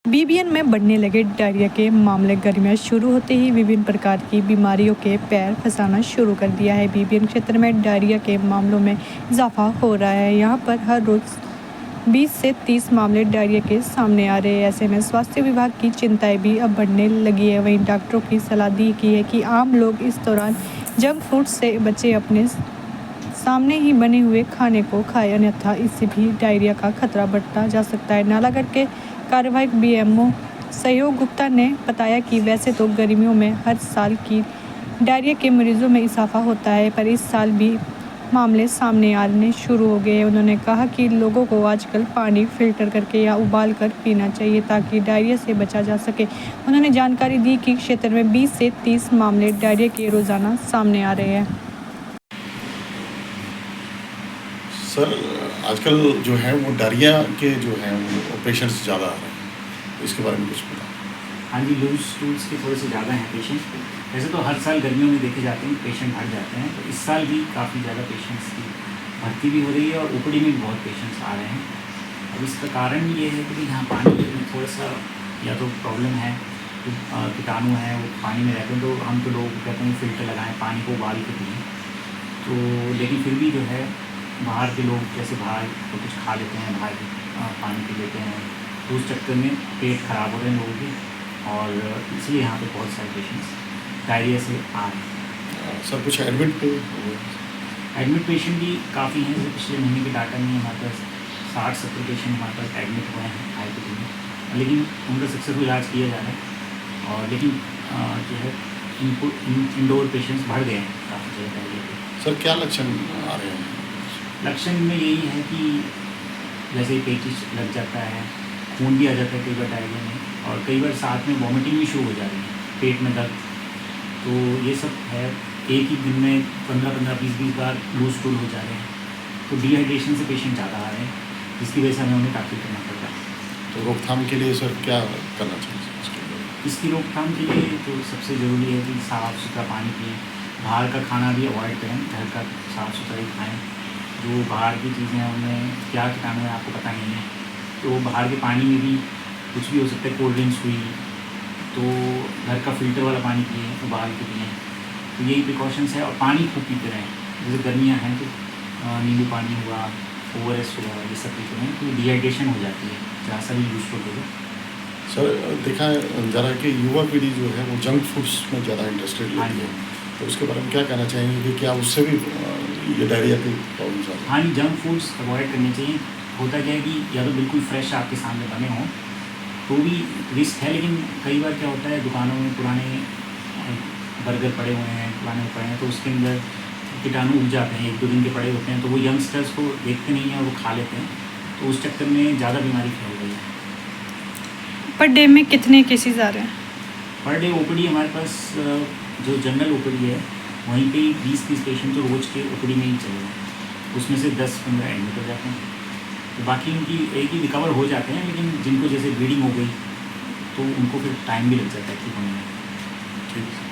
BBN में बढ़ने लगे डायरिया के मामले। गर्मियां शुरू होते ही विभिन्न प्रकार की बीमारियों के पैर फंसाना शुरू कर दिया है। बीबीएन क्षेत्र में डायरिया के मामलों में इजाफा हो रहा है। यहां पर हर रोज 20 से 30 मामले डायरिया के सामने आ रहे हैं। ऐसे में स्वास्थ्य विभाग की चिंताएं भी अब बढ़ने लगी है। वहीं डॉक्टरों की सलाह दी की है कि आम लोग इस दौरान जंक फूड से बचे, अपने सामने ही बने हुए खाने को खाएं, अन्यथा इससे भी डायरिया का खतरा बढ़ता जा सकता है। नालागढ़ के कार्यवाहक बीएमओ सहयोग गुप्ता ने बताया कि वैसे तो गर्मियों में हर साल की डायरिया के मरीजों में इजाफा होता है, पर इस साल भी मामले सामने आने शुरू हो गए हैं। उन्होंने कहा कि लोगों को आजकल पानी फिल्टर करके या उबाल कर पीना चाहिए ताकि डायरिया से बचा जा सके। उन्होंने जानकारी दी कि क्षेत्र में 20 से 30 मामले डायरिया के रोजाना सामने आ रहे हैं। सर, आजकल जो है वो डायरिया के जो हैं वो पेशेंट्स ज़्यादा आ रहे हैं, तो इसके बारे में कुछ पता? हाँ जी, लूज स्टूल्स के थोड़े से ज़्यादा हैं पेशेंट। वैसे तो हर साल गर्मियों में देखे जाते हैं पेशेंट बढ़ जाते हैं, तो इस साल भी काफ़ी ज़्यादा पेशेंट्स की भर्ती भी हो रही है और ओपीडी में भी बहुत पेशेंट्स आ रहे हैं। अब इसका कारण ये है कि यहाँ पानी में थोड़ा सा या तो प्रॉब्लम है, कीटाणु हैं वो पानी में रहते हैं, तो हम तो लोग कहते हैं फ़िल्टर लगाएं, पानी को उबाल के पिएँ। तो लेकिन फिर भी जो है बाहर के लोग जैसे बाहर तो कुछ खा लेते हैं, बाहर पानी पी लेते हैं, तो उस चक्कर में पेट खराब हो रहे हैं लोगों के, और इसलिए यहाँ पे बहुत सारे पेशेंट्स डायरिया से आ रहे हैं। सर, कुछ एडमिट पेशेंट भी काफ़ी हैं। जैसे पिछले महीने के डाटा में हमारे पास 60-70 पेशेंट हमारे पास एडमिट हुए हैं आईपीडी में, लेकिन उनका सक्सेसफुल इलाज किया जा रहा है। और लेकिन जो है इंडोर पेशेंट्स बढ़ गए हैं काफ़ी ज़्यादा डायरिया के। सर, क्या लक्षण आ रहे हैं? लक्षण में यही है कि जैसे पेचिश लग जाता है, खून भी आ जाता है कई बार डायरिया में, और कई बार साथ में वॉमिटिंग भी शुरू हो जा रही है, पेट में दर्द। तो ये सब है। एक ही दिन में 15-20 बार लूज स्टूल हो जा रहे हैं, तो डिहाइड्रेशन से पेशेंट ज़्यादा आ रहे हैं, जिसकी वजह से हमें उन्हें ताक़ीद करना पड़ रहा है। तो रोकथाम के लिए सर क्या करना चाहिए? इसकी रोकथाम के लिए तो सबसे ज़रूरी है कि साफ़ सुथरा पानी पिएँ, बाहर का खाना भी अवॉइड करें, घर का साफ़ सुथरा ही खाएँ। जो बाहर की चीज़ें हैं उनमें क्या कीटाणु है आपको पता नहीं है, तो बाहर के पानी में भी कुछ भी हो सकता है। कोल्ड ड्रिंक्स हुई, तो घर का फ़िल्टर वाला पानी पिएँ, उबाल के पिएँ। तो यही प्रिकॉशंस है, और पानी खूब पीते रहें। जैसे गर्मियाँ हैं तो नींबू पानी हुआ, ORS हुआ, ये सब पीते रहें, तो डिहाइड्रेशन हो जाती है, जहाँ सा भी यूज़फुल होगा। सर, देखा जा रहा है कि युवा पीढ़ी जो है वो जंक फूड्स में ज़्यादा इंटरेस्टेड रहती है, तो उसके बारे में क्या कहना चाहेंगे कि क्या उससे भी ये डायरिया की प्रॉब्लम्स आ रही है? हाँ जी, जंक फूड्स अवॉइड करने चाहिए। होता क्या है कि या तो बिल्कुल फ्रेश आपके सामने बने हों तो भी रिस्क है, लेकिन कई बार क्या होता है दुकानों में पुराने बर्गर पड़े हुए हैं, पुराने पड़े हैं, तो उसके अंदर कीटाणु उग जाते हैं, 1-2 दिन के पड़े होते हैं, तो वो यंगस्टर्स को देखते नहीं हैं और वो खा लेते हैं, तो उस चक्कर में ज़्यादा बीमारी फैल रही है। पर डे में कितने केसेस आ रहे हैं? पर डे ओपीडी हमारे पास जो जनरल ओपीडी है वहीं पे 20-30 पेशेंट तो रोज़ के ओपीडी में ही चल रहे हैं, उसमें से 10-15 एडमिट हो जाते हैं, तो बाकी उनकी एक ही रिकवर हो जाते हैं। लेकिन जिनको जैसे ब्लीडिंग हो गई तो उनको फिर टाइम भी लग जाता है ठीक होने में। ठीक है।